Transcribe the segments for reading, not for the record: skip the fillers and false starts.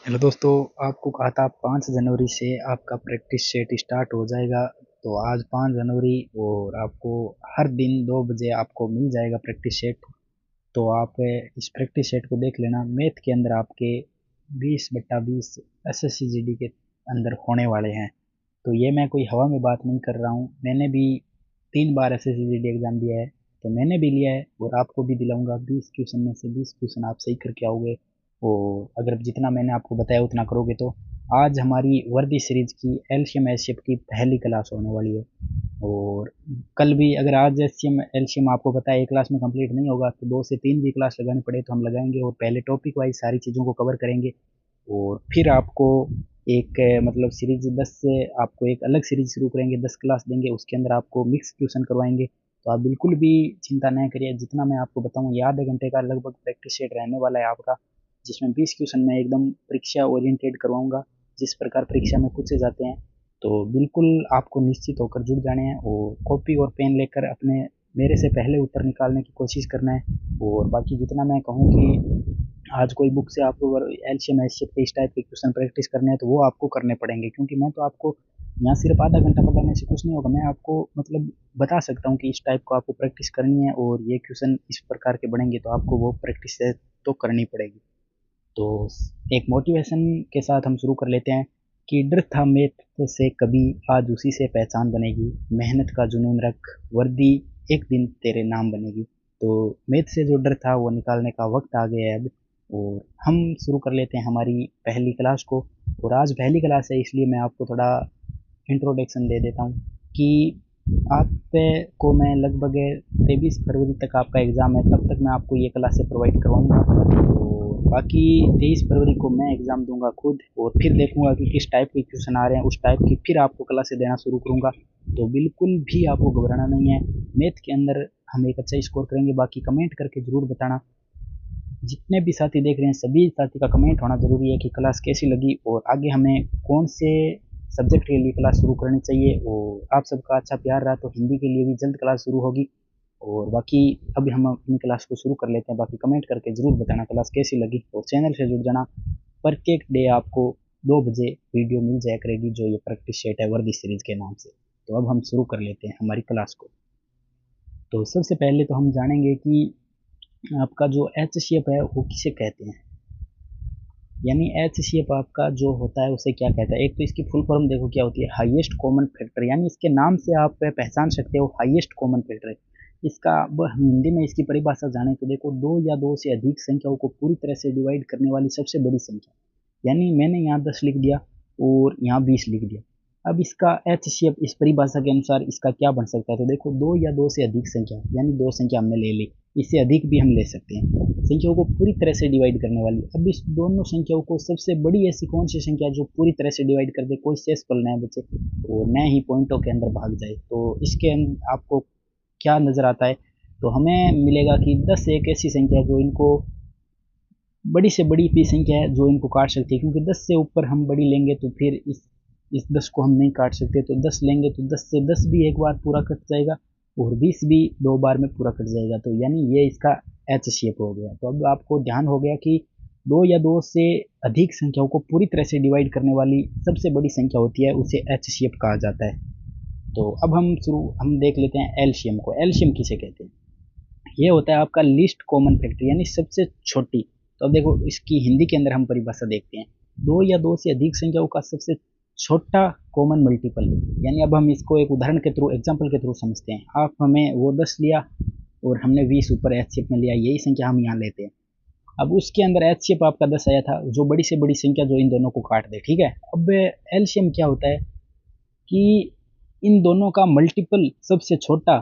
Hello दोस्तों, आपको कहा था 5 जनवरी से आपका प्रैक्टिस सेट स्टार्ट हो जाएगा। तो आज 5 जनवरी और आपको हर दिन 2 बजे आपको मिल जाएगा प्रैक्टिस सेट। तो आप इस प्रैक्टिस सेट को देख लेना। मैथ के अंदर आपके 20/20 एसएससी जीडी के अंदर होने वाले हैं। तो ये मैं कोई हवा में बात नहीं कर रहा हूँ, मैंने भी 3 बार एसएससी जीडी एग्ज़ाम दिया है। तो मैंने भी लिया है और आपको भी दिलाऊंगा। 20 क्वेश्चन में से 20 क्वेश्चन आप सही करके आओगे और अगर जितना मैंने आपको बताया उतना करोगे तो आज हमारी वर्दी सीरीज की एलसीएम एचसीएफ की पहली क्लास होने वाली है। और कल भी अगर आज एचसीएम एलसीएम आपको पता है एक क्लास में कंप्लीट नहीं होगा तो 2 से 3 भी क्लास लगानी पड़े तो हम लगाएंगे और पहले टॉपिक वाइज सारी चीज़ों को कवर करेंगे। और फिर आपको एक मतलब सीरीज 10 से आपको एक अलग सीरीज शुरू करेंगे, 10 क्लास देंगे, उसके अंदर आपको मिक्स ट्यूशन करवाएंगे। तो आप बिल्कुल भी चिंता नहीं करिए, जितना मैं आपको बताऊँ ये आधे घंटे का लगभग प्रैक्टिस सेट रहने वाला है आपका, जिसमें 20 क्वेश्चन मैं एकदम परीक्षा ओरिएंटेड करवाऊंगा जिस प्रकार परीक्षा में पूछे जाते हैं। तो बिल्कुल आपको निश्चित होकर जुड़ जाने हैं और कॉपी और पेन लेकर अपने मेरे से पहले उत्तर निकालने की कोशिश करना है। और बाकी जितना मैं कहूँ कि आज कोई बुक से आपको अगर एलसीएम एचसीएफ के इस टाइप के क्वेश्चन प्रैक्टिस करने हैं तो वो आपको करने पड़ेंगे, क्योंकि मैं तो आपको यहाँ सिर्फ आधा घंटा पढ़ाने से कुछ नहीं होगा। मैं आपको मतलब बता सकता हूँ कि इस टाइप को आपको प्रैक्टिस करनी है और ये क्वेश्चन इस प्रकार के बढ़ेंगे तो आपको वो प्रैक्टिस तो करनी पड़ेगी। तो एक मोटिवेशन के साथ हम शुरू कर लेते हैं कि डर था मैथ से कभी, आज उसी से पहचान बनेगी, मेहनत का जुनून रख, वर्दी एक दिन तेरे नाम बनेगी। तो मैथ से जो डर था वो निकालने का वक्त आ गया है अब। और हम शुरू कर लेते हैं हमारी पहली क्लास को। और आज पहली क्लास है इसलिए मैं आपको थोड़ा इंट्रोडक्शन दे देता हूँ कि आप को मैं लगभग 23 फरवरी तक आपका एग्ज़ाम है, तब तक मैं आपको ये क्लासें प्रोवाइड करवाऊँगा। और बाकी 23 फरवरी को मैं एग्ज़ाम दूंगा खुद और फिर देखूंगा कि किस टाइप के क्वेश्चन आ रहे हैं, उस टाइप की फिर आपको क्लासें देना शुरू करूँगा। तो बिल्कुल भी आपको घबराना नहीं है, मैथ के अंदर हम एक अच्छा स्कोर करेंगे। बाकी कमेंट करके ज़रूर बताना, जितने भी साथी देख रहे हैं सभी साथी का कमेंट होना ज़रूरी है कि क्लास कैसी लगी और आगे हमें कौन से सब्जेक्ट के लिए क्लास शुरू करनी चाहिए। और आप सबका अच्छा प्यार रहा तो हिंदी के लिए भी जल्द क्लास शुरू होगी। और बाकी अभी हम अपनी क्लास को शुरू कर लेते हैं। बाकी कमेंट करके ज़रूर बताना क्लास कैसी लगी और चैनल से जुड़ जाना। प्रत्येक डे आपको 2 बजे वीडियो मिल जाया करेगी जो ये प्रैक्टिस सेट है वर्दी सीरीज के नाम से। तो अब हम शुरू कर लेते हैं हमारी क्लास को। तो सबसे पहले तो हम जानेंगे कि आपका जो एच शेप है वो किसे कहते हैं, यानी एच शेप आपका जो होता है उसे क्या कहता है। एक तो इसकी फुल फॉर्म देखो क्या होती है, हाईएस्ट कॉमन फैक्टर, यानी इसके नाम से आप पहचान सकते हो हाईएस्ट कॉमन फैक्टर है इसका। अब हम हिंदी में इसकी परिभाषा जाने तो देखो, दो या दो से अधिक संख्याओं को पूरी तरह से डिवाइड करने वाली सबसे बड़ी संख्या। यानी मैंने यहाँ 10 लिख दिया और यहाँ 20 लिख दिया। अब इसका एच शेप इस परिभाषा के अनुसार इसका क्या बन सकता है, तो देखो दो या दो से अधिक संख्या, यानी दो संख्या हमने ले ली, इससे अधिक भी हम ले सकते हैं, संख्याओं को पूरी तरह से डिवाइड करने वाली। अब इस दोनों संख्याओं को सबसे बड़ी ऐसी कौन सी संख्या जो पूरी तरह से डिवाइड कर दे, कोई शेष पल न बचे और न ही पॉइंटों के अंदर भाग जाए। तो इसके आपको क्या नज़र आता है, तो हमें मिलेगा कि 10 एक ऐसी संख्या है जो इनको बड़ी से बड़ी भी संख्या है जो इनको काट सकती है, क्योंकि 10 से ऊपर हम बड़ी लेंगे तो फिर इस 10 को हम नहीं काट सकते। तो 10 लेंगे तो 10 से 10 भी एक बार पूरा कट जाएगा और 20 भी 2 बार में पूरा कट जाएगा। तो यानी ये इसका एच शेप हो गया। तो अब आपको ध्यान हो गया कि दो या दो से अधिक संख्याओं को पूरी तरह से डिवाइड करने वाली सबसे बड़ी संख्या होती है, उसे एच शेप कहा जाता है। तो अब हम देख लेते हैं एलसीएम को। एलसीएम किसे कहते हैं, ये होता है आपका लीस्ट कॉमन फैक्टर, यानी सबसे छोटी। तो अब देखो इसकी हिंदी के अंदर हम परिभाषा देखते हैं, दो या दो से अधिक संख्याओं का सबसे छोटा कॉमन मल्टीपल। यानी अब हम इसको एक उदाहरण के थ्रू, एग्जाम्पल के थ्रू समझते हैं। आप हमें वो 10 लिया और हमने 20 ऊपर एच शेप में लिया, यही संख्या हम यहाँ लेते हैं। अब उसके अंदर एच शेप आपका 10 आया था, जो बड़ी से बड़ी संख्या जो इन दोनों को काट दे, ठीक है। अब एलसीएम क्या होता है कि इन दोनों का मल्टीपल सबसे छोटा,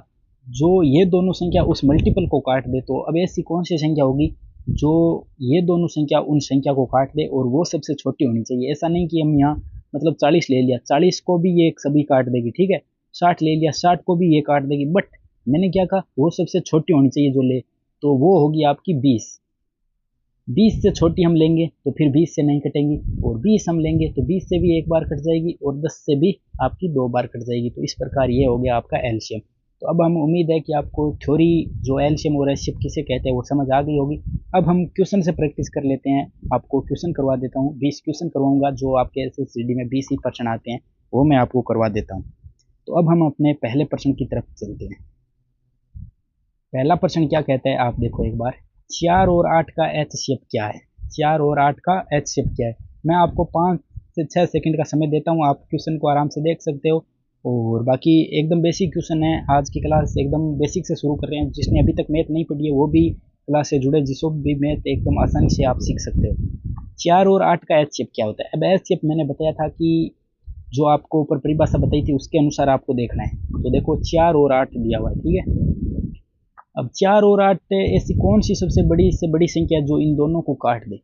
जो ये दोनों संख्या उस मल्टीपल को काट दे। तो अब ऐसी कौन सी संख्या होगी जो ये दोनों संख्या उन संख्या को काट दे और वो सबसे छोटी होनी चाहिए। ऐसा नहीं कि हम यहाँ मतलब 40 ले लिया, 40 को भी ये सभी काट देगी, ठीक है। 60 ले लिया, 60 को भी ये काट देगी, बट मैंने क्या कहा, वो सबसे छोटी होनी चाहिए जो ले, तो वो होगी आपकी 20। 20 से छोटी हम लेंगे तो फिर 20 से नहीं कटेंगी, और 20 हम लेंगे तो 20 से भी एक बार कट जाएगी और 10 से भी आपकी 2 बार कट जाएगी। तो इस प्रकार ये हो गया आपका एलसीएम। तो अब हम उम्मीद है कि आपको थ्योरी जो एलसीएम और एचसीएफ किसे कहते हैं वो समझ आ गई होगी। अब हम क्वेश्चन से प्रैक्टिस कर लेते हैं। आपको क्वेश्चन करवा देता हूँ, 20 क्वेश्चन करवाऊंगा जो आपके एसएससीडी में 20 ही प्रश्न आते हैं, वो मैं आपको करवा देता हूँ। तो अब हम अपने पहले प्रश्न की तरफ चलते हैं। पहला प्रश्न क्या कहता है, आप देखो एक बार, 4 और 8 का एचसीएफ क्या है? 4 और 8 का एचसीएफ क्या है? मैं आपको 5 से 6 सेकंड का समय देता हूँ, आप क्वेश्चन को आराम से देख सकते हो। और बाकी एकदम बेसिक क्वेश्चन है, आज की क्लास एकदम बेसिक से शुरू कर रहे हैं। जिसने अभी तक मैथ नहीं पढ़ी है वो भी क्लास से जुड़े, जिसको भी मैथ एकदम आसानी से आप सीख सकते हो। 4 और 8 का एचसीएफ क्या होता है? अब एचसीएफ मैंने बताया था कि जो आपको ऊपर परिभाषा बताई थी उसके अनुसार आपको देखना है। तो देखो 4 और 8 दिया हुआ है, ठीक है। अब 4 और 8 ऐसी कौन सी सबसे बड़ी से बड़ी संख्या जो इन दोनों को काट दे,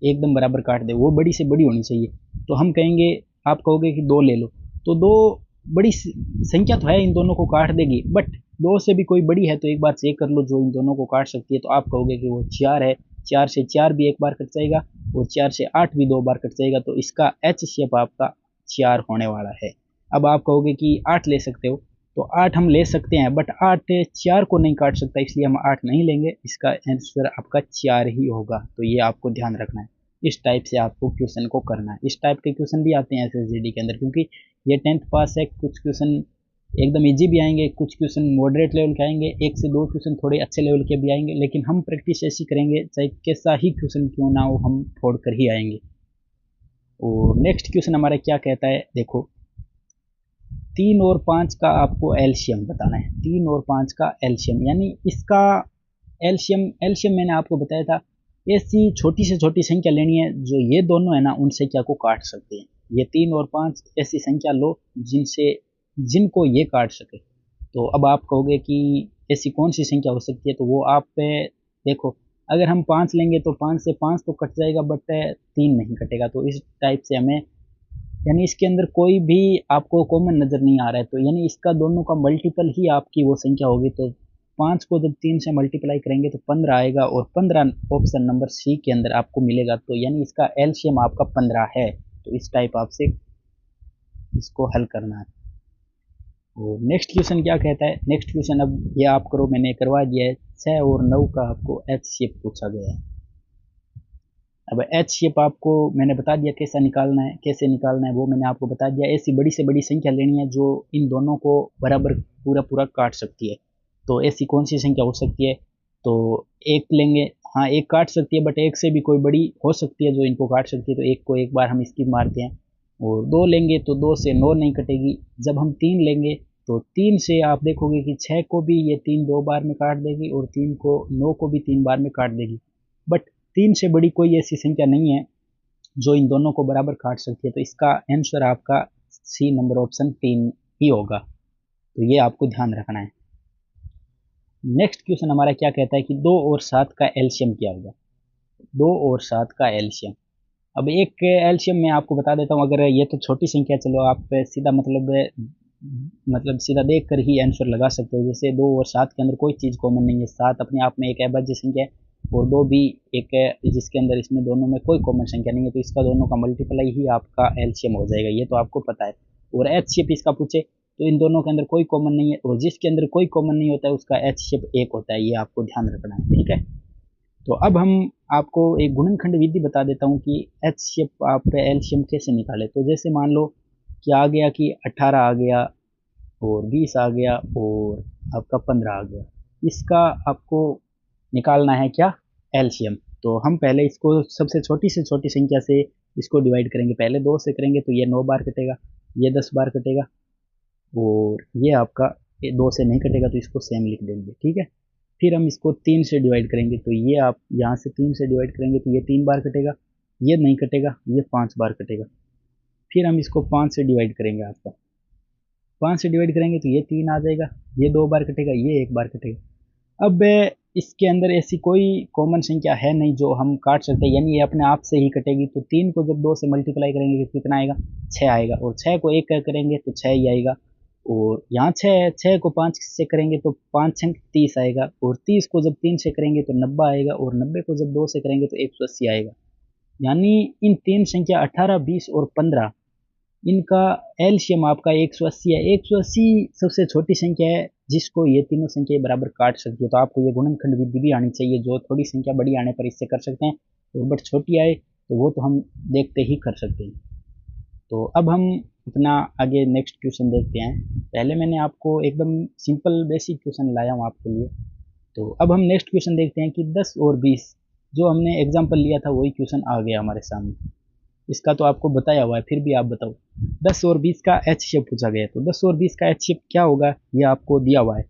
एकदम बराबर काट दे, वो बड़ी से बड़ी होनी चाहिए। तो हम कहेंगे, आप कहोगे कि 2 ले लो, तो 2 बड़ी संख्या तो है, इन दोनों को काट देगी, बट 2 से भी कोई बड़ी है तो एक बार चेक कर लो जो इन दोनों को काट सकती है। तो आप कहोगे कि वो 4 है, 4 से 4 भी एक बार कट जाएगा और 4 से 8 भी 2 बार कट जाएगा, तो इसका एच शेप आपका 4 होने वाला है। अब आप कहोगे कि 8 ले सकते हो, तो 8 हम ले सकते हैं, बट 8 4 को नहीं काट सकता, इसलिए हम 8 नहीं लेंगे। इसका आंसर आपका 4 ही होगा। तो ये आपको ध्यान रखना है। इस टाइप से आपको क्वेश्चन को करना है। इस टाइप के क्वेश्चन भी आते हैं एसएसजीडी के अंदर, क्योंकि ये 10th पास है। कुछ क्वेश्चन एकदम इजी भी आएंगे, कुछ क्वेश्चन मॉडरेट लेवल के आएंगे, 1 से 2 क्वेश्चन थोड़े अच्छे लेवल के भी आएंगे, लेकिन हम प्रैक्टिस ऐसी करेंगे चाहे कैसा ही क्वेश्चन क्यों ना हो, हम फोड़ कर ही आएंगे। और नेक्स्ट क्वेश्चन हमारा क्या कहता है, देखो 3 और 5 का आपको एलसीएम बताना है। 3 और 5 का एलसीएम, यानी इसका एलसीएम मैंने आपको बताया था, ऐसी छोटी से छोटी संख्या लेनी है जो ये दोनों है ना उन संख्या को काट सकते हैं। ये 3 और 5 ऐसी संख्या लो जिनको ये काट सके। तो अब आप कहोगे कि ऐसी कौन सी संख्या हो सकती है, तो वो आप देखो, अगर हम 5 लेंगे तो 5 से 5 तो कट जाएगा, बट 3 नहीं कटेगा। तो इस टाइप से हमें, यानी इसके अंदर कोई भी आपको कॉमन नज़र नहीं आ रहा है, तो यानी इसका दोनों का मल्टीपल ही आपकी वो संख्या होगी। तो 5 को जब 3 से मल्टीप्लाई करेंगे तो 15 आएगा, और 15 ऑप्शन नंबर सी के अंदर आपको मिलेगा। तो यानी इसका एलसीएम आपका 15 है। तो इस टाइप आपसे इसको हल करना है। और नेक्स्ट क्वेश्चन क्या कहता है, नेक्स्ट क्वेश्चन अब ये आप करो, मैंने करवा दिया है। 6 और 9 का आपको एचसीएफ पूछा गया है। अब एच शेप आपको मैंने बता दिया कैसा निकालना है, कैसे निकालना है वो मैंने आपको बता दिया। ऐसी बड़ी से बड़ी संख्या लेनी है जो इन दोनों को बराबर पूरा पूरा काट सकती है। तो ऐसी कौन सी संख्या हो सकती है, तो 1 लेंगे, हाँ 1 काट सकती है, बट 1 से भी कोई बड़ी हो सकती है जो इनको काट सकती है। तो 1 को एक बार हम स्किप मारते हैं। और 2 लेंगे तो 2 से 9 नहीं कटेगी। जब हम 3 लेंगे तो 3 से आप देखोगे कि 6 को भी ये 3 2 बार में काट देगी, और 3 को 9 को भी 3 बार में काट देगी। बट 3 से बड़ी कोई ऐसी संख्या नहीं है जो इन दोनों को बराबर काट सकती है। तो इसका आंसर आपका सी नंबर ऑप्शन 3 ही होगा। तो ये आपको ध्यान रखना है। नेक्स्ट क्वेश्चन हमारा क्या कहता है कि 2 और 7 का एलसीएम क्या होगा? 2 और 7 का एलसीएम, अब एक एलसीएम मैं आपको बता देता हूँ। अगर ये तो छोटी संख्या, चलो आप सीधा मतलब सीधा देख कर ही आंसर लगा सकते हो। जैसे 2 और 7 के अंदर कोई चीज़ कॉमन नहीं है। 7 अपने आप में एक अभाज्य संख्या है, और 2 भी एक है जिसके अंदर इसमें दोनों में कोई कॉमन संख्या नहीं है। तो इसका दोनों का मल्टीप्लाई ही आपका एलसीएम हो जाएगा, ये तो आपको पता है। और एच शेप इसका पूछे तो इन दोनों के अंदर कोई कॉमन नहीं है, और जिसके अंदर कोई कॉमन नहीं होता है उसका एच शेप 1 होता है। ये आपको ध्यान रखना है, ठीक है। तो अब हम आपको एक गुणनखंड विधि बता देता हूँ कि एच शेप आप एलसीएम कैसे निकाले। तो जैसे मान लो कि आ गया कि 18 आ गया, और 20 आ गया, और आपका 15 आ गया। इसका आपको निकालना है क्या, एलसीएम। तो हम पहले इसको सबसे छोटी से छोटी संख्या से इसको डिवाइड करेंगे। पहले 2 से करेंगे तो ये 9 बार कटेगा, ये 10 बार कटेगा, और ये आपका 2 से नहीं कटेगा तो इसको सेम लिख देंगे, ठीक है। फिर हम इसको 3 से डिवाइड करेंगे, तो ये आप यहाँ से 3 से डिवाइड करेंगे तो ये 3 बार कटेगा, ये नहीं कटेगा, ये 5 बार कटेगा। फिर हम इसको 5 से डिवाइड करेंगे, आपका 5 से डिवाइड करेंगे तो ये 3 आ जाएगा, ये 2 बार कटेगा, ये 1 बार कटेगा। अब इसके अंदर ऐसी कोई कॉमन संख्या है नहीं जो हम काट सकते हैं, यानी ये अपने आप से ही कटेगी। तो 3 को जब 2 से मल्टीप्लाई करेंगे तो कितना आएगा, 6 आएगा, और 6 को 1 करेंगे तो 6 ही आएगा। और यहाँ 6 है, 6 को 5 से करेंगे तो 5 6 30 आएगा, और 30 को जब 3 से करेंगे तो 90 आएगा, और 90 को जब 2 से करेंगे तो 180 आएगा। यानी इन 3 संख्या 18 20 और 15 इनका एलसीएम आपका 180 है। 180 सबसे छोटी संख्या है जिसको ये तीनों संख्या बराबर काट सकती है। तो आपको ये गुणनखंड विधि भी आनी चाहिए, जो थोड़ी संख्या बड़ी आने पर इससे कर सकते हैं, तो बट छोटी आए तो वो तो हम देखते ही कर सकते हैं। तो अब हम अपना आगे नेक्स्ट क्वेश्चन देखते हैं। पहले मैंने आपको एकदम सिंपल बेसिक क्वेश्चन लाया हूँ आपके लिए। तो अब हम नेक्स्ट क्वेश्चन देखते हैं कि 10 और 20 जो हमने एग्जाम्पल लिया था वही क्वेश्चन आ गया हमारे सामने। इसका तो आपको बताया हुआ है, फिर भी आप बताओ। 10 और 20 का एचसीएफ पूछा गया है, तो 10 और 20 का एचसीएफ क्या होगा ये आपको दिया हुआ है।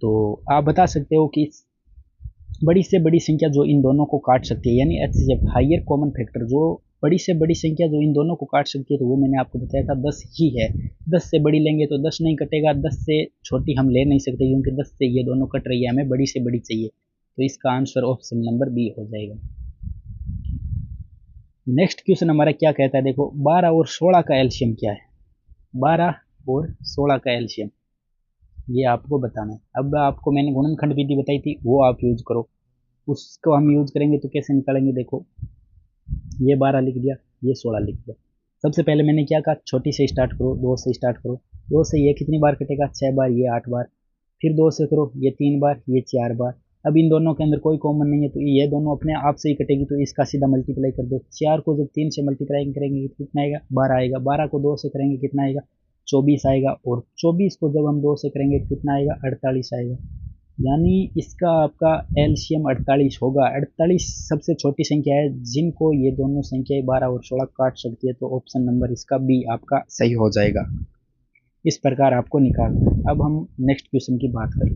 तो आप बता सकते हो कि बड़ी से बड़ी संख्या जो इन दोनों को काट सकती है, यानी एचसीएफ हायर कॉमन फैक्टर, जो बड़ी से बड़ी संख्या जो इन दोनों को काट सकती है, तो वो मैंने आपको बताया था 10 ही है। 10 से बड़ी लेंगे तो 10 नहीं कटेगा, 10 से छोटी हम ले नहीं सकते क्योंकि 10 से ये दोनों कट रही है, हमें बड़ी से बड़ी चाहिए। तो इसका आंसर ऑप्शन नंबर बी हो जाएगा। नेक्स्ट क्वेश्चन हमारा क्या कहता है, देखो 12 और 16 का एलसीएम क्या है। 12 और 16 का एलसीएम ये आपको बताना है। अब आपको मैंने गुणनखंड विधि बताई थी, वो आप यूज करो। उसको हम यूज करेंगे तो कैसे निकालेंगे, देखो ये 12 लिख दिया, ये 16 लिख दिया। सबसे पहले मैंने क्या कहा, छोटी से स्टार्ट करो, 2 से स्टार्ट करो। 2 से ये कितनी बार कटेगा, 6 बार, ये 8 बार। फिर 2 से करो, ये 3 बार, ये 4 बार। अब इन दोनों के अंदर कोई कॉमन नहीं है तो ये दोनों अपने आप से ही कटेगी, तो इसका सीधा मल्टीप्लाई कर दो। 4 को जब 3 से मल्टीप्लाई करेंगे तो कितना आएगा, 12 आएगा। 12 को 2 से करेंगे कितना आएगा, 24 आएगा। और 24 को जब हम 2 से करेंगे तो कितना आएगा, 48 आएगा। यानी इसका आपका एलसीएम 48 होगा। 48 सबसे छोटी संख्या है जिनको ये दोनों संख्याएं 12 और 16 काट सकती है, तो ऑप्शन नंबर इसका बी आपका सही हो जाएगा। इस प्रकार आपको निकालना है। अब हम नेक्स्ट क्वेश्चन की बात करें।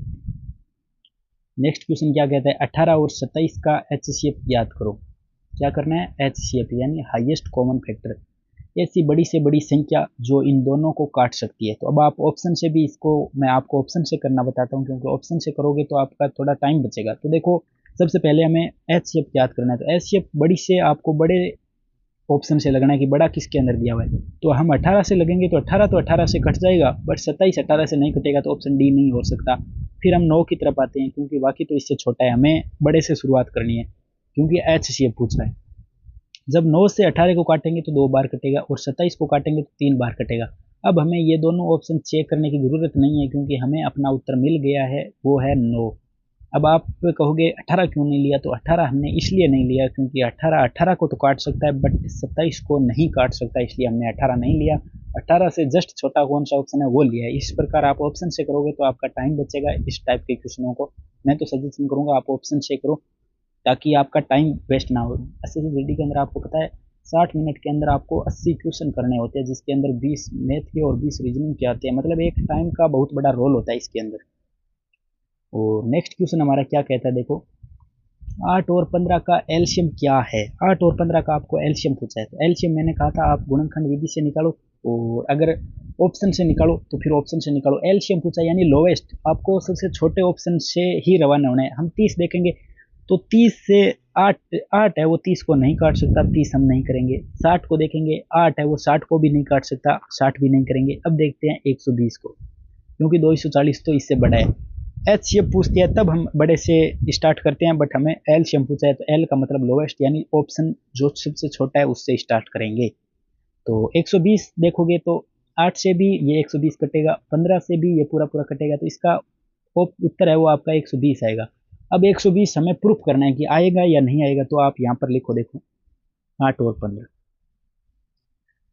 नेक्स्ट क्वेश्चन क्या कहता है, 18 और 27 का एचसीएफ ज्ञात करो। क्या करना है, एचसीएफ यानी हाईएस्ट कॉमन फैक्टर, ऐसी बड़ी से बड़ी संख्या जो इन दोनों को काट सकती है। तो अब आप ऑप्शन से भी इसको, मैं आपको ऑप्शन से करना बताता हूँ क्योंकि ऑप्शन से करोगे तो आपका थोड़ा टाइम बचेगा। तो देखो सबसे पहले हमें एचसीएफ याद करना है। तो एचसीएफ बड़ी से आपको बड़े ऑप्शन से लगना है कि बड़ा किसके अंदर दिया हुआ है। तो हम 18 से लगेंगे तो 18 से कट जाएगा, बट 27 18 से नहीं कटेगा, तो ऑप्शन डी नहीं हो सकता। फिर हम 9 की तरफ आते हैं क्योंकि बाकी तो इससे छोटा है, हमें बड़े से शुरुआत करनी है क्योंकि एचसीएफ पूछ रहा है। जब 9 से 18 को काटेंगे तो 2 बार कटेगा और 27 को काटेंगे तो 3 बार कटेगा। अब हमें ये दोनों ऑप्शन चेक करने की ज़रूरत नहीं है क्योंकि हमें अपना उत्तर मिल गया है, वो है 9। अब आप कहोगे 18 क्यों नहीं लिया, तो 18 हमने इसलिए नहीं लिया क्योंकि 18 को तो काट सकता है बट 27 को नहीं काट सकता, इसलिए हमने 18 नहीं लिया। 18 से जस्ट छोटा कौन सा ऑप्शन है वो लिया है। इस प्रकार आप ऑप्शन से करोगे तो आपका टाइम बचेगा इस टाइप के क्वेश्चनों को। मैं तो सजेशन करूँगा आप ऑप्शन से करो ताकि आपका टाइम वेस्ट ना हो। एसएससीजीडी के अंदर आपको पता है 60 मिनट के अंदर आपको 80 क्वेश्चन करने होते हैं, जिसके अंदर 20 मैथ के और 20 रीजनिंग के आते हैं। मतलब एक टाइम का बहुत बड़ा रोल होता है इसके अंदर। और नेक्स्ट क्वेश्चन हमारा क्या कहता है, देखो 8 और 15 का एलसीएम क्या है। 8 और 15 का आपको एलसीएम पूछा है, तो एलसीएम मैंने कहा था आप गुणनखंड विधि से निकालो, और अगर ऑप्शन से निकालो तो फिर ऑप्शन से निकालो। एलसीएम पूछा यानी लोवेस्ट, आपको सबसे छोटे ऑप्शन से ही रवाना होना है। हम 30 देखेंगे तो 30 से 8 8 है, वो 30 को नहीं काट सकता, 30 हम नहीं करेंगे। 60 को देखेंगे, 8 है, वो 60 को भी नहीं काट सकता, 60 भी नहीं करेंगे। अब देखते हैं 120 को, क्योंकि 240 तो इससे बड़ा है। एच शेप पूछती है तब हम बड़े से स्टार्ट करते हैं, बट हमें एल शेप पूछा है तो एल का मतलब लोवेस्ट, यानी ऑप्शन जो सबसे छोटा है उससे स्टार्ट करेंगे। तो 120 देखोगे तो 8 से भी ये 120 कटेगा, 15 से भी ये पूरा पूरा कटेगा, तो इसका उत्तर है वो आपका 120 आएगा। अब 120 हमें प्रूफ करना है कि आएगा या नहीं आएगा, तो आप यहाँ पर लिखो, देखो 8 और 15।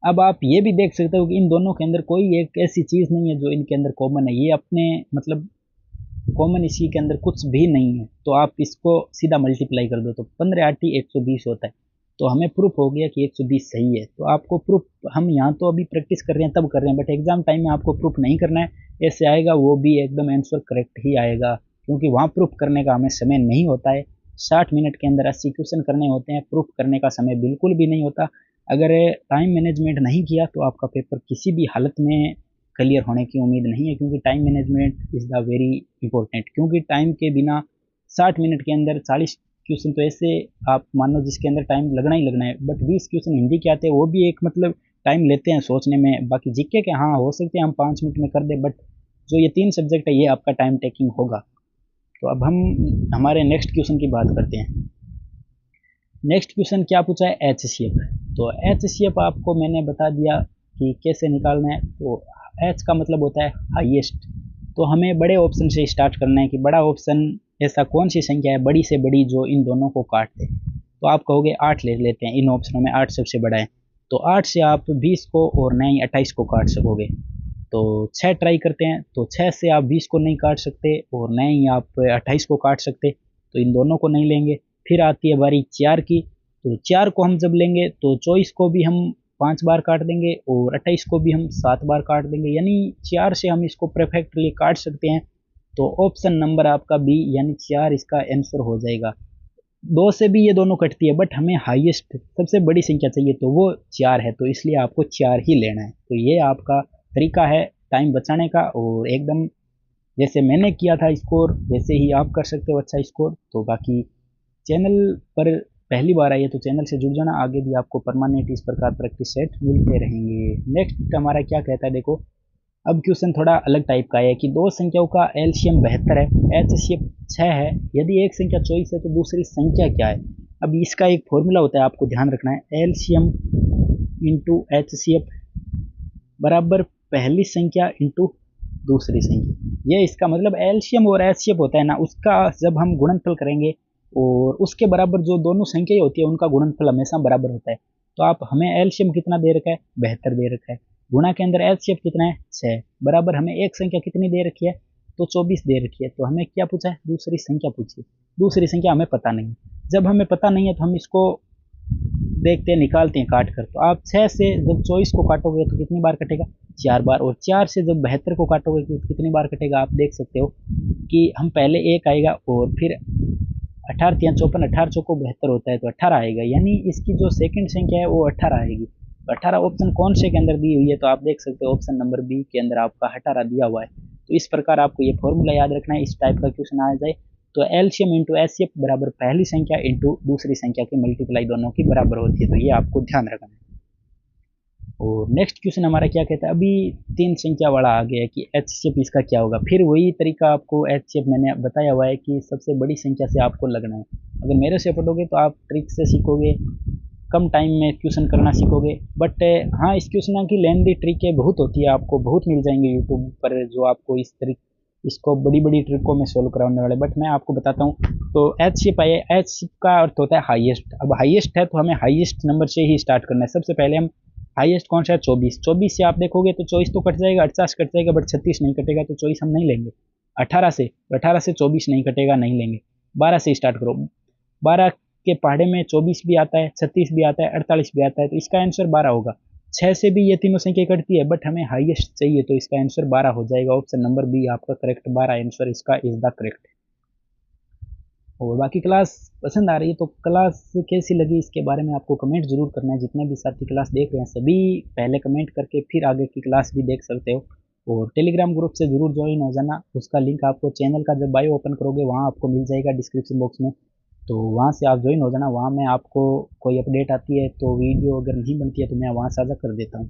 अब आप ये भी देख सकते हो कि इन दोनों के अंदर कोई एक ऐसी चीज़ नहीं है जो इनके अंदर कॉमन है, ये अपने मतलब कॉमन इसी के अंदर कुछ भी नहीं है। तो आप इसको सीधा मल्टीप्लाई कर दो तो 15 आटी 120 होता है। तो हमें प्रूफ हो गया कि 120 सही है। तो आपको प्रूफ, हम यहाँ तो अभी प्रैक्टिस कर रहे हैं तब कर रहे हैं, बट एग्जाम टाइम में आपको प्रूफ नहीं करना है। ऐसे आएगा वो भी एकदम आंसर करेक्ट ही आएगा, क्योंकि वहाँ प्रूफ करने का हमें समय नहीं होता है। 60 मिनट के अंदर 80 क्वेश्चन करने होते हैं, प्रूफ करने का समय बिल्कुल भी नहीं होता। अगर टाइम मैनेजमेंट नहीं किया तो आपका पेपर किसी भी हालत में क्लियर होने की उम्मीद नहीं है, क्योंकि time management is the very important. क्योंकि टाइम के बिना 60 मिनट के अंदर 40 क्वेश्चन तो ऐसे आप मान लो जिसके अंदर टाइम लगना ही लगना है, बट 20 क्वेश्चन हिंदी के आते हैं, वो भी एक मतलब टाइम लेते हैं सोचने में। बाकी जीके के हाँ हो सकते हैं हम 5 मिनट में कर दें, बट जो ये 3 सब्जेक्ट है ये आपका टाइम टेकिंग होगा। तो अब हम हमारे नेक्स्ट क्वेश्चन की बात करते हैं। नेक्स्ट क्वेश्चन क्या पूछा है, एच सी एफ। तो एच सी एफ आपको मैंने बता दिया कि कैसे निकालना है। तो h का मतलब होता है हाईएस्ट, तो हमें बड़े ऑप्शन से स्टार्ट करना है कि बड़ा ऑप्शन ऐसा कौन सी संख्या है बड़ी से बड़ी जो इन दोनों को काट दे। तो आप कहोगे 8 ले लेते हैं, इन ऑप्शनों में 8 सबसे बड़ा है, तो 8 से आप 20 को और न ही 28 को काट सकोगे। तो 6 ट्राई करते हैं, तो 6 से आप 20 को नहीं काट सकते और न ही आप 28 को काट सकते, तो इन दोनों को नहीं लेंगे। फिर आती है बारी 4 की, तो 4 को हम जब लेंगे तो 24 को भी हम 5 बार काट देंगे और 28 को भी हम 7 बार काट देंगे, यानी 4 से हम इसको परफेक्टली काट सकते हैं। तो ऑप्शन नंबर आपका बी यानी 4 इसका आंसर हो जाएगा। 2 से भी ये दोनों कटती है, बट हमें हाईएस्ट सबसे बड़ी संख्या चाहिए, तो वो 4 है, तो इसलिए आपको 4 ही लेना है। तो ये आपका तरीका है टाइम बचाने का, और एकदम जैसे मैंने किया था स्कोर वैसे ही आप कर सकते हो अच्छा स्कोर। तो बाकी चैनल पर पहली बार आई है तो चैनल से जुड़ जाना, आगे भी आपको परमानेंट इस प्रकार प्रैक्टिस सेट मिलते रहेंगे। नेक्स्ट हमारा क्या कहता है, देखो अब क्वेश्चन थोड़ा अलग टाइप का है कि दो संख्याओं का एलसीएम 72 है, एचसीएफ 6 है, यदि एक संख्या 24 है तो दूसरी संख्या क्या है। अब इसका एक फॉर्मूला होता है, आपको ध्यान रखना है, एलसीएम इंटू एचसीएफ बराबर पहली संख्या इंटू दूसरी संख्या। ये इसका मतलब एलसीएम और एचसीएफ होता है ना, उसका जब हम गुणनफल करेंगे और उसके बराबर जो दोनों संख्याएं होती है उनका गुणनफल हमेशा बराबर होता है। तो आप हमें एलसीएम कितना दे रखा है, 72 दे रखा है, गुणा के अंदर एचसीएफ कितना है 6, बराबर हमें एक संख्या कितनी दे रखी है तो 24 दे रखी है। तो हमें क्या पूछा है, दूसरी संख्या पूछी, दूसरी संख्या हमें पता नहीं। जब हमें पता नहीं है तो हम इसको देखते हैं, निकालते हैं काट कर। तो आप 6 से जब 24 को काटोगे तो कितनी बार कटेगा, 4 बार, और 4 से जब 72 को काटोगे तो कितनी बार कटेगा, आप देख सकते हो कि हम पहले 1 आएगा और फिर 18 या 54, 18 चौको 72 होता है तो 18 आएगा, यानी इसकी जो सेकंड संख्या है वो 18 आएगी। तो 18 ऑप्शन कौन से के अंदर दी हुई है, तो आप देख सकते हो ऑप्शन नंबर बी के अंदर आपका 18 दिया हुआ है। तो इस प्रकार आपको ये फॉर्मूला याद रखना है, इस टाइप का क्वेश्चन आ जाए तो एलसीएम इंटू एचसीएफ बराबर पहली संख्या इंटू दूसरी संख्या की मल्टीप्लाई दोनों की बराबर होती है। तो ये आपको ध्यान रखना है। और नेक्स्ट क्वेश्चन हमारा क्या कहता है, अभी 3 संख्या वाला आ गया है कि एचसीएफ इसका क्या होगा। फिर वही तरीका आपको एचसीएफ मैंने बताया हुआ है कि सबसे बड़ी संख्या से आपको लगना है। अगर मेरे से पढ़ोगे तो आप ट्रिक से सीखोगे, कम टाइम में क्वेश्चन करना सीखोगे। बट हाँ, इस क्वेश्चन की लेंथी ट्रिकें बहुत होती है, आपको बहुत मिल जाएंगे यूट्यूब पर जो आपको इसको बड़ी बड़ी ट्रिकों में सोल्व कराने वाले। बट मैं आपको बताता हूँ, तो एचसीएफ आए, एचसीएफ का अर्थ होता है हाईएस्ट। अब हाईएस्ट है तो हमें हाईएस्ट नंबर से ही स्टार्ट करना है। सबसे पहले हम हाईएस्ट कौन सा है, 24, 24 से आप देखोगे तो 24 तो कट जाएगा, 48 कट जाएगा, बट 36 नहीं कटेगा, तो 24 हम नहीं लेंगे। 18 से 24 नहीं कटेगा, नहीं लेंगे। 12 से स्टार्ट करो, 12 के पहाड़े में 24 भी आता है, 36 भी आता है, 48 भी आता है, तो इसका आंसर 12 होगा। 6 से भी ये तीनों संख्या कटती है, बट हमें हाईएस्ट चाहिए तो इसका आंसर 12 हो जाएगा। ऑप्शन नंबर बी आपका करेक्ट, 12 आंसर इसका इज द करेक्ट। और बाकी क्लास पसंद आ रही है तो क्लास कैसी लगी इसके बारे में आपको कमेंट जरूर करना है। जितने भी साथी क्लास देख रहे हैं सभी पहले कमेंट करके फिर आगे की क्लास भी देख सकते हो। और टेलीग्राम ग्रुप से जरूर ज्वाइन हो जाना, उसका लिंक आपको चैनल का जब बायो ओपन करोगे वहाँ आपको मिल जाएगा डिस्क्रिप्शन बॉक्स में, तो वहाँ से आप ज्वाइन हो जाना। वहाँ में आपको कोई अपडेट आती है तो वीडियो अगर नहीं बनती है तो मैं वहाँ साझा कर देता हूँ।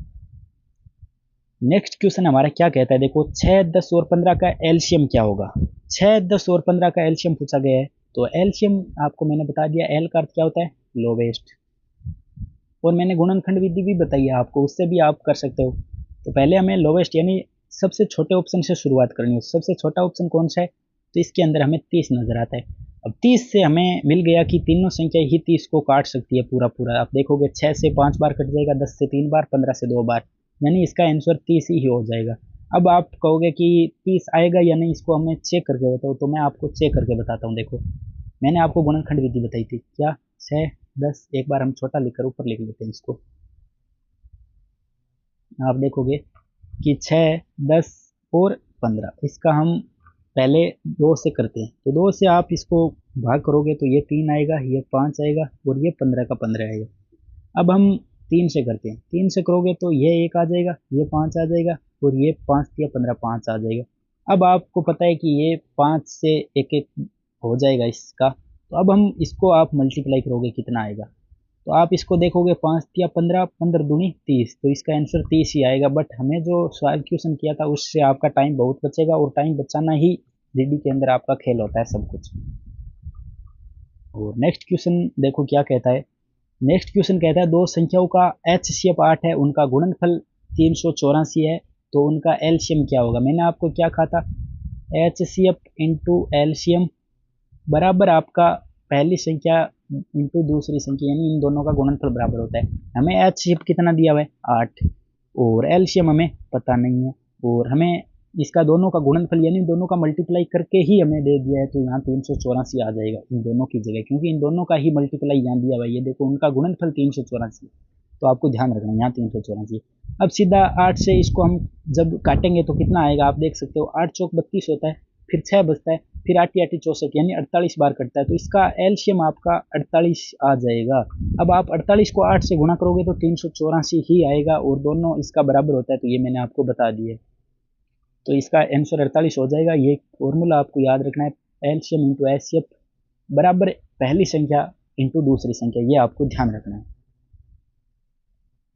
नेक्स्ट क्वेश्चन हमारा क्या कहता है, देखो 6, 10 और 15 का एलसीएम क्या होगा। 6, 10 और 15 का एलसीएम पूछा गया है, तो एलसीएम आपको मैंने बता दिया, एल का अर्थ क्या होता है, लोवेस्ट। और मैंने गुणनखंड विधि भी बताई है आपको, उससे भी आप कर सकते हो। तो पहले हमें लोवेस्ट यानी सबसे छोटे ऑप्शन से शुरुआत करनी है। सबसे छोटा ऑप्शन कौन सा है, तो इसके अंदर हमें 30 नजर आता है। अब 30 से हमें मिल गया कि तीनों संख्या ही 30 को काट सकती है पूरा पूरा। आप देखोगे 6 से 5 बार कट जाएगा, 10 से 3 बार, 15 से 2 बार, यानी इसका आंसर 30 ही हो जाएगा। अब आप कहोगे कि 30 आएगा या नहीं, इसको हमें चेक करके बताओ, तो मैं आपको चेक करके बताता हूँ। देखो मैंने आपको गुणनखंड विधि बताई थी क्या, 6, 10, एक बार हम छोटा लिखकर ऊपर लिख लेते हैं इसको। आप देखोगे कि 6, 10 और 15, इसका हम पहले 2 से करते हैं। तो 2 से आप इसको भाग करोगे तो ये 3 आएगा, ये 5 आएगा और ये 15 का 15 आएगा। अब हम 3 से करते हैं, 3 से करोगे तो ये 1 आ जाएगा, ये 5 आ जाएगा और ये 5 या 15, 5 आ जाएगा। अब आपको पता है कि ये 5 से एक एक हो जाएगा इसका, तो अब हम इसको आप मल्टीप्लाई करोगे कितना आएगा, तो आप इसको देखोगे 5 या 15, 15 दूनी 30, तो इसका आंसर 30 ही आएगा। बट हमें जो सवाल क्वेश्चन किया था उससे आपका टाइम बहुत बचेगा, और टाइम बचाना ही जीडी के अंदर आपका खेल होता है सब कुछ। और नेक्स्ट क्वेश्चन देखो क्या कहता है, नेक्स्ट क्वेश्चन कहता है दो संख्याओं का एचसीएफ 8 है, उनका गुणनफल 384 है, तो उनका एलसीएम क्या होगा। मैंने आपको क्या कहा था, HCF इंटू एलसीएम बराबर आपका पहली संख्या इंटू दूसरी संख्या, यानी इन दोनों का गुणनफल बराबर होता है। हमें HCF कितना दिया हुआ है 8, और एलसीएम हमें पता नहीं है, और हमें इसका दोनों का गुणनफल यानी दोनों का मल्टीप्लाई करके ही हमें दे दिया है, तो यहाँ 384 आ जाएगा इन दोनों की जगह, क्योंकि इन दोनों का ही मल्टीप्लाई यहाँ दिया हुआ है। ये देखो उनका गुणनफल 384, तो आपको ध्यान रखना यहाँ 384। अब सीधा 8 से इसको हम जब काटेंगे तो कितना आएगा, आप देख सकते हो 8 चौक 32 होता है, फिर 6 बचता है, फिर 8 8 64, यानी 48 बार कटता है, तो इसका एलसीएम आपका 48 आ जाएगा। अब आप 48 को 8 से गुणा करोगे तो 384 ही आएगा, और दोनों इसका बराबर होता है, तो ये मैंने आपको बता दिया। तो इसका आंसर 48 हो जाएगा। ये फॉर्मूला आपको याद रखना है, एलसीएम इंटू एचसीएफ बराबर पहली संख्या इंटू दूसरी संख्या, ये आपको ध्यान रखना है।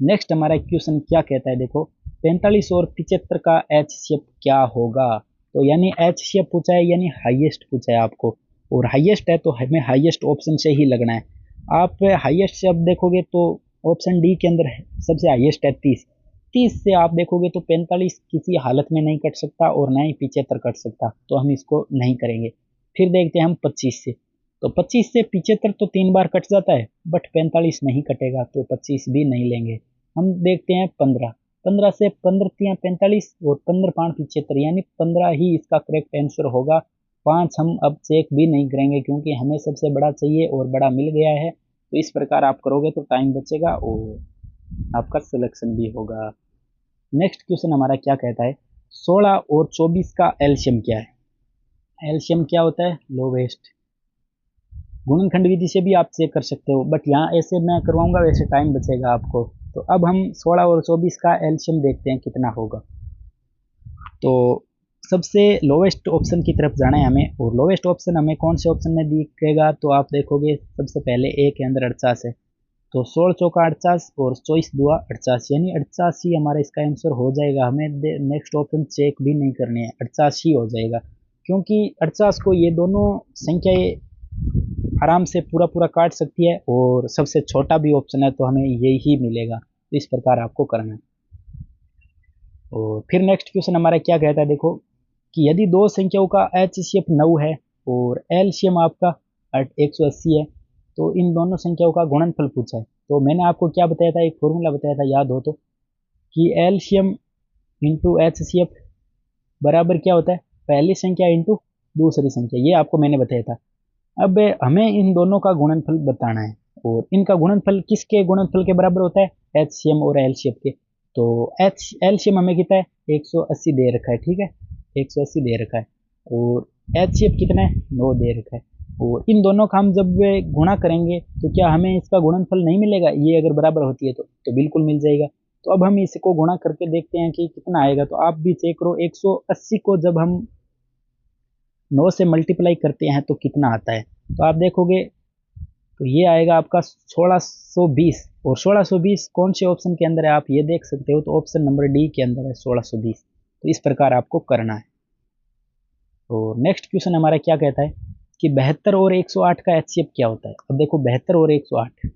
नेक्स्ट हमारा क्वेश्चन क्या कहता है, देखो 45 और 75 का एचसीएफ क्या होगा। तो यानी एचसीएफ पूछा है, यानी हाईएस्ट पूछा है आपको, और हाईएस्ट है तो हमें हाईएस्ट ऑप्शन से ही लगना है। आप हाईएस्ट से अब देखोगे तो ऑप्शन डी के अंदर सबसे हाईएस्ट है 30। 30 से आप देखोगे तो 45 किसी हालत में नहीं कट सकता, और ना ही 75 कट सकता, तो हम इसको नहीं करेंगे। फिर देखते हैं हम 25 से, तो 25 से 75 तो 3 बार कट जाता है, बट 45 नहीं कटेगा, तो 25 भी नहीं लेंगे। हम देखते हैं 15। 15 से 15 45 और 15 5 75, यानी 15 ही इसका करेक्ट आंसर होगा। 5 हम अब चेक भी नहीं करेंगे, क्योंकि हमें सबसे बड़ा चाहिए और बड़ा मिल गया है। तो इस प्रकार आप करोगे तो टाइम बचेगा और आपका सिलेक्शन भी होगा। नेक्स्ट क्वेश्चन हमारा क्या कहता है, 16 और 24 का एलसीएम क्या है। एलसीएम क्या होता है, लोवेस्ट। गुणनखंड विधि से भी आप चेक कर सकते हो, बट यहाँ ऐसे मैं करवाऊंगा, वैसे टाइम बचेगा आपको। तो अब हम 16 और 24 का एलसीएम देखते हैं कितना होगा। तो सबसे लोवेस्ट ऑप्शन की तरफ जाना है हमें, और लोवेस्ट ऑप्शन हमें कौन से ऑप्शन में दिखेगा, तो आप देखोगे सबसे पहले ए के अंदर 48 है, तो 16 चौका 48 और 24 दुआ 48, यानी 48 ही हमारा इसका आंसर हो जाएगा। हमें नेक्स्ट ऑप्शन चेक भी नहीं करने हैं, 48 ही हो जाएगा, क्योंकि 48 को ये दोनों संख्याएं आराम से पूरा पूरा काट सकती है, और सबसे छोटा भी ऑप्शन है तो हमें यही ही मिलेगा। तो इस प्रकार आपको करना है। और फिर नेक्स्ट क्वेश्चन हमारा क्या कहता है, देखो कि यदि दो संख्याओं का एचसीएफ 9 है और एलसीएम आपका 180 है, तो इन दोनों संख्याओं का गुणनफल पूछा है। तो मैंने आपको क्या बताया था, एक फॉर्मूला बताया था, याद हो तो, कि एलसीएम इंटू एचसीएफ बराबर क्या होता है, पहली संख्या इंटू दूसरी संख्या, ये आपको मैंने बताया था। अब हमें इन दोनों का गुणनफल बताना है, और इनका गुणनफल किसके गुणनफल के बराबर होता है, एचसीएम और एलसीएफ के। तो एलसीएम हमें कितना है, 180 दे रखा है, ठीक है, 180 दे रखा है, और एचसीएफ कितना है, 9 दे रखा है। और इन दोनों का हम जब गुणा करेंगे तो क्या हमें इसका गुणनफल नहीं मिलेगा, ये अगर बराबर होती है तो बिल्कुल मिल जाएगा। तो अब हम इसको गुणा करके देखते हैं कि कितना आएगा। तो आप भी चेक करो, 180 को जब हम 9 से मल्टीप्लाई करते हैं तो कितना आता है, तो आप देखोगे तो ये आएगा आपका 1620, और 1620 कौन से ऑप्शन के अंदर है आप ये देख सकते हो, तो ऑप्शन नंबर डी के अंदर है 1620। तो इस प्रकार आपको करना है। और नेक्स्ट क्वेश्चन हमारा क्या कहता है कि 72 और 108 का एचसीएफ क्या होता है। अब देखो 72 और 108,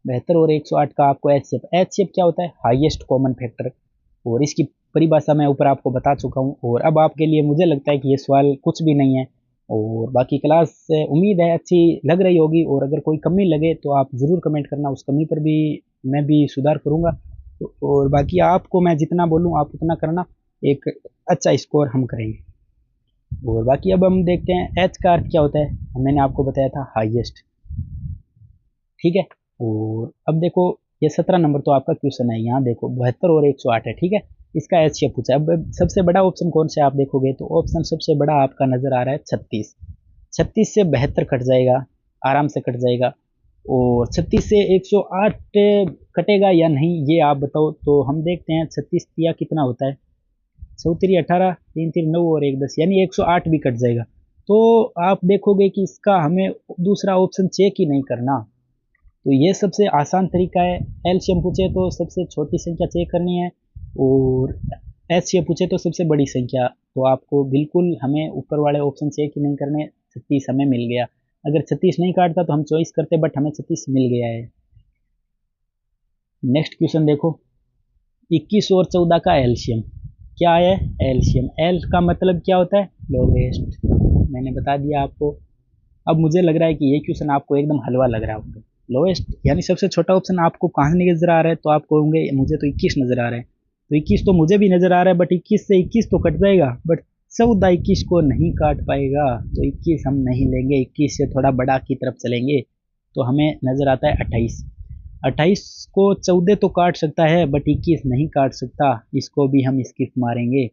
72 और 108 का आपको एचसीएफ क्या होता है, हाईएस्ट कॉमन फैक्टर, और इसकी परिभाषा मैं ऊपर आपको बता चुका हूँ। और अब आपके लिए मुझे लगता है कि ये सवाल कुछ भी नहीं है, और बाकी क्लास से उम्मीद है अच्छी लग रही होगी, और अगर कोई कमी लगे तो आप ज़रूर कमेंट करना, उस कमी पर भी मैं भी सुधार करूँगा। और बाकी आपको मैं जितना बोलूँ आप उतना करना, एक अच्छा स्कोर हम करेंगे। और बाकी अब हम देखते हैं एच का अर्थ क्या होता है, मैंने आपको बताया था हाईएस्ट, ठीक है। और अब देखो ये 17 नंबर तो आपका क्वेश्चन है, यहाँ देखो 72 और 108 है, ठीक है, इसका एचसीएफ पूछा है। अब सबसे बड़ा ऑप्शन कौन से आप देखोगे, तो ऑप्शन सबसे बड़ा आपका नजर आ रहा है 36। 36 से 72 कट जाएगा, आराम से कट जाएगा, और 36 से 108 कटेगा या नहीं ये आप बताओ। तो हम देखते हैं 36 तिया कितना होता है, 4 18, 3 3 9 और 1 10, यानी 108 भी कट जाएगा। तो आप देखोगे कि इसका हमें दूसरा ऑप्शन चेक ही नहीं करना, तो ये सबसे आसान तरीका है। एलसीएम पूछे तो सबसे छोटी संख्या चेक करनी है, और एचसीएफ पूछे तो सबसे बड़ी संख्या। तो आपको बिल्कुल हमें ऊपर वाले ऑप्शन चेक ही नहीं करने। 36 हमें मिल गया, अगर 36 नहीं काटता तो हम चॉइस करते, बट हमें 36 मिल गया है। नेक्स्ट क्वेश्चन देखो 21 और 14 का एलसीएम क्या है? एलसीएम, एल का मतलब क्या होता है? लोवेस्ट, मैंने बता दिया आपको। अब मुझे लग रहा है कि ये क्वेश्चन आपको एकदम हलवा लग रहा होगा। लोवेस्ट यानी सबसे छोटा ऑप्शन आपको कहाँ नजर आ रहा है? तो आप कहोगे मुझे तो 21 नजर आ रहा है। तो 21 तो मुझे भी नजर आ रहा है, बट 21 से 21 तो कट जाएगा, बट 14 21 को नहीं काट पाएगा। तो 21 हम नहीं लेंगे, 21 से थोड़ा बड़ा की तरफ चलेंगे। तो हमें नजर आता है 28। 28 को 14 तो काट सकता है, बट 21 नहीं काट सकता, इसको भी हम स्किप मारेंगे।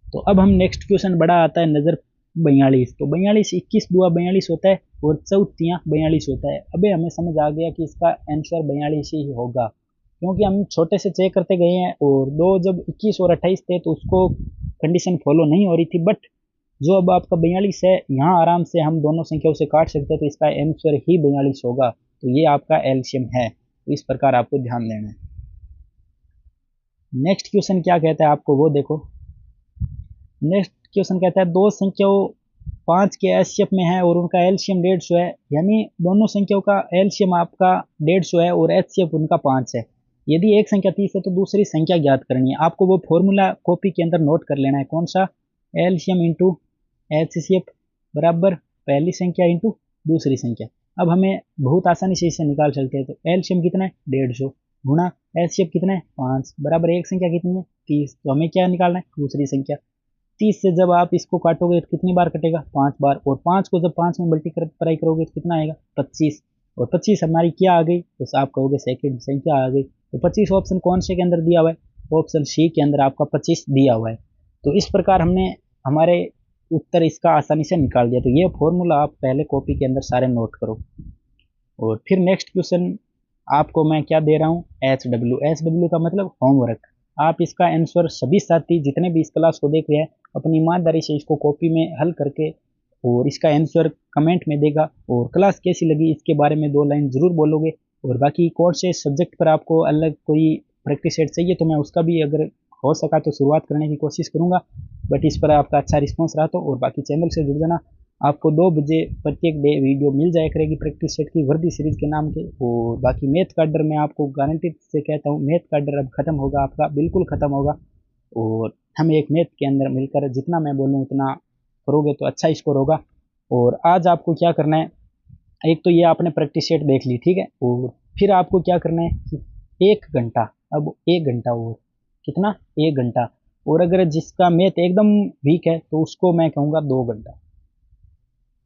तो अब हम नेक्स्ट क्वेश्चन बड़ा आता है नजर 42। तो 42, 21 दुआ 42 होता है और 14 42 होता है। अबे हमें समझ आ गया कि इसका आंसर 42 ही होगा, क्योंकि हम छोटे से चेक करते गए हैं और दो जब 21 और 28 थे तो उसको कंडीशन फॉलो नहीं हो रही थी। बट जो अब आपका 42 है, यहाँ आराम से हम दोनों संख्याओं से काट सकते हैं, तो इसका आंसर ही 42 होगा। तो ये आपका एलसीएम है, तो इस प्रकार आपको ध्यान देना है। नेक्स्ट क्वेश्चन क्या कहता है आपको वो देखो। नेक्स्ट क्वेश्चन कहता है दो संख्याओं 5 के एचसीएफ में है और उनका एलसीएम 150 है, यानी दोनों संख्याओं का एलसीएम आपका 150 है और एचसीएफ उनका 5 है। यदि एक संख्या 30 है तो दूसरी संख्या ज्ञात करनी है। आपको वो फॉर्मूला कॉपी के अंदर नोट कर लेना है, कौन सा? एलसीएम इंटू एचसीएफ बराबर पहली संख्या इंटू दूसरी संख्या। अब हमें बहुत आसानी से इसे निकाल सकते हैं। तो एलसीएम कितना है? 150 गुणा एचसीएफ कितना है? 5 बराबर एक संख्या कितनी है? 30। तो हमें क्या निकालना है? दूसरी संख्या। 30 से जब आप इसको काटोगे तो कितनी बार कटेगा? 5 बार। और 5 को जब 5 में मल्टीप्लाई करोगे तो कितना आएगा? 25। और 25 हमारी क्या आ गई? तो आप कहोगे सेकंड संख्या आ गई। तो 25 ऑप्शन कौन से के अंदर दिया हुआ है? ऑप्शन सी के अंदर आपका 25 दिया हुआ है। तो इस प्रकार हमने हमारे उत्तर इसका आसानी से निकाल दिया। तो ये फॉर्मूला आप पहले कॉपी के अंदर सारे नोट करो। और फिर नेक्स्ट क्वेश्चन आपको मैं क्या दे रहा हूँ? एच डब्ल्यू का मतलब होमवर्क। आप इसका आंसर सभी साथी जितने भी इस क्लास को देख रहे हैं अपनी ईमानदारी से इसको कॉपी में हल करके और इसका आंसर कमेंट में देगा। और क्लास कैसी लगी इसके बारे में 2 लाइन जरूर बोलोगे। और बाकी कौन से सब्जेक्ट पर आपको अलग कोई प्रैक्टिस सेट चाहिए तो मैं उसका भी अगर हो सका तो शुरुआत करने की कोशिश करूँगा। बट इस पर आपका अच्छा रिस्पॉन्स रहा तो, और बाकी चैनल से जुड़ जाना। आपको 2 बजे प्रत्येक डे वीडियो मिल जाया करेगी प्रैक्टिस सेट की वर्दी सीरीज के नाम के। और बाकी मैथ कार्डर मैं आपको गारंटी से कहता हूँ, मैथ कार्डर अब खत्म होगा, आपका बिल्कुल खत्म होगा। और हम एक मैथ के अंदर मिलकर जितना मैं बोलूँ उतना करोगे तो अच्छा स्कोर होगा। और आज आपको क्या करना है, एक तो ये आपने प्रैक्टिस सेट देख ली, ठीक है। और फिर आपको क्या करना है कि 1 घंटा, अब 1 घंटा और कितना? 1 घंटा। और अगर जिसका मैथ एकदम वीक है तो उसको मैं कहूँगा 2 घंटा,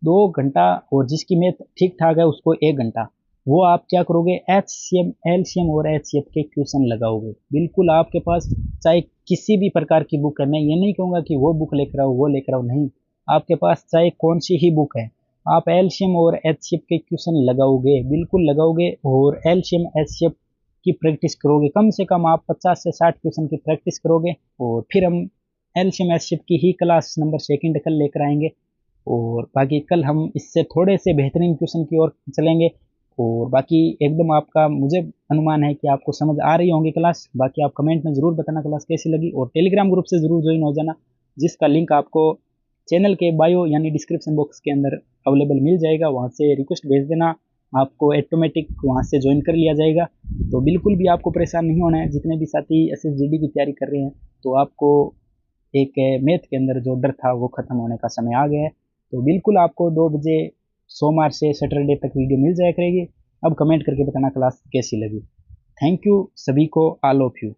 2 घंटा। और जिसकी मैथ ठीक ठाक है उसको 1 घंटा। वो आप क्या करोगे? एचसीएम, एलसीएम और एचसीएफ के क्वेश्चन लगाओगे। बिल्कुल आपके पास चाहे किसी भी प्रकार की बुक है, मैं ये नहीं कहूँगा कि वो बुक लेकर आओ वो लेकर आओ, नहीं। आपके पास चाहे कौन सी ही बुक है, आप एलसीएम और एचसीएफ के क्वेश्चन लगाओगे, बिल्कुल लगाओगे। और एलसीएम एचसीएफ की प्रैक्टिस करोगे, कम से कम आप 50 से 60 क्वेश्चन की प्रैक्टिस करोगे। और फिर हम एलसीएम एचसीएफ की ही क्लास नंबर 2 कल लेकर आएंगे। और बाकी कल हम इससे थोड़े से बेहतरीन क्वेश्चन की ओर चलेंगे। और बाकी एकदम आपका मुझे अनुमान है कि आपको समझ आ रही होंगी क्लास। बाकी आप कमेंट में ज़रूर बताना क्लास कैसी लगी, और टेलीग्राम ग्रुप से ज़रूर ज्वाइन हो जाना, जिसका लिंक आपको चैनल के बायो यानी डिस्क्रिप्शन बॉक्स के अंदर अवेलेबल मिल जाएगा। वहाँ से रिक्वेस्ट भेज देना, आपको ऑटोमेटिक वहाँ से ज्वाइन कर लिया जाएगा। तो बिल्कुल भी आपको परेशान नहीं होना है। जितने भी साथी एसएसजीडी की तैयारी कर रहे हैं तो आपको एक मैथ के अंदर जो डर था वो खत्म होने का समय आ गया है। तो बिल्कुल आपको 2 बजे सोमवार से सैटरडे तक वीडियो मिल जाया करेगी। अब कमेंट करके बताना क्लास कैसी लगी। थैंक यू सभी को, ऑल ऑफ यू।